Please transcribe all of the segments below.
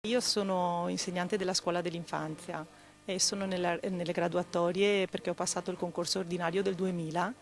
Io sono insegnante della scuola dell'infanzia e sono nelle graduatorie perché ho passato il concorso ordinario del 2000,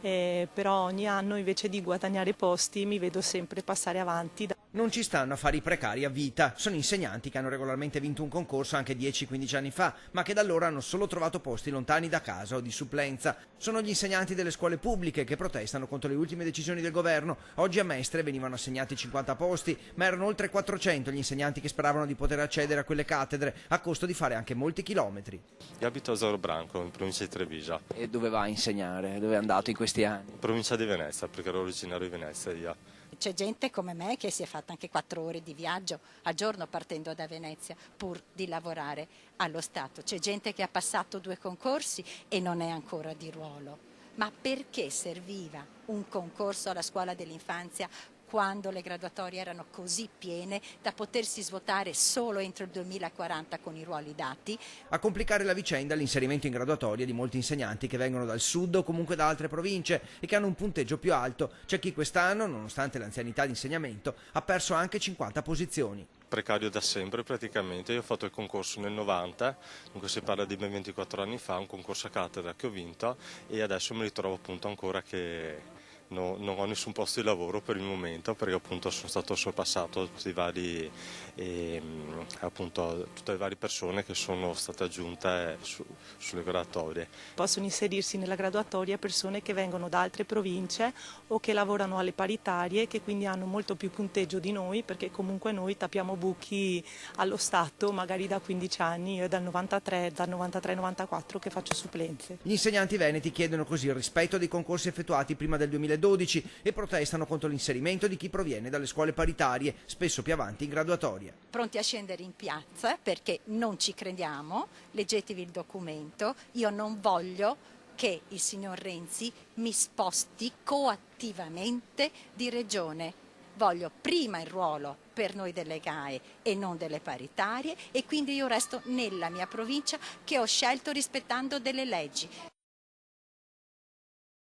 però ogni anno invece di guadagnare posti mi vedo sempre passare avanti. Non ci stanno a fare i precari a vita, sono insegnanti che hanno regolarmente vinto un concorso anche 10-15 anni fa, ma che da allora hanno solo trovato posti lontani da casa o di supplenza. Sono gli insegnanti delle scuole pubbliche che protestano contro le ultime decisioni del governo. Oggi a Mestre venivano assegnati 50 posti, ma erano oltre 400 gli insegnanti che speravano di poter accedere a quelle cattedre, a costo di fare anche molti chilometri. Io abito a Zoro Branco, in provincia di Treviso. E dove va a insegnare? Dove è andato in questi anni? In provincia di Venezia, perché ero originario di Venezia io. C'è gente come me che si è fatta anche 4 ore di viaggio al giorno partendo da Venezia pur di lavorare allo Stato. C'è gente che ha passato 2 concorsi e non è ancora di ruolo. Ma perché serviva un concorso alla scuola dell'infanzia quando le graduatorie erano così piene da potersi svuotare solo entro il 2040 con i ruoli dati? A complicare la vicenda l'inserimento in graduatoria di molti insegnanti che vengono dal sud o comunque da altre province e che hanno un punteggio più alto. C'è chi quest'anno, nonostante l'anzianità di insegnamento, ha perso anche 50 posizioni. Precario da sempre praticamente, io ho fatto il concorso nel 90, dunque si parla di ben 24 anni fa, un concorso a cattedra che ho vinto e adesso mi ritrovo appunto ancora che non ho nessun posto di lavoro per il momento perché appunto sono stato sorpassato appunto tutte le varie persone che sono state aggiunte sulle graduatorie. Possono inserirsi nella graduatoria persone che vengono da altre province o che lavorano alle paritarie, che quindi hanno molto più punteggio di noi, perché comunque noi tappiamo buchi allo Stato magari da 15 anni, io è dal 93-94 che faccio supplenze. Gli insegnanti veneti chiedono così il rispetto dei concorsi effettuati prima del 2012 e protestano contro l'inserimento di chi proviene dalle scuole paritarie, spesso più avanti in graduatoria. Pronti a scendere in piazza perché non ci crediamo, leggetevi il documento, io non voglio che il signor Renzi mi sposti coattivamente di regione. Voglio prima il ruolo per noi delle GAE e non delle paritarie e quindi io resto nella mia provincia che ho scelto rispettando delle leggi.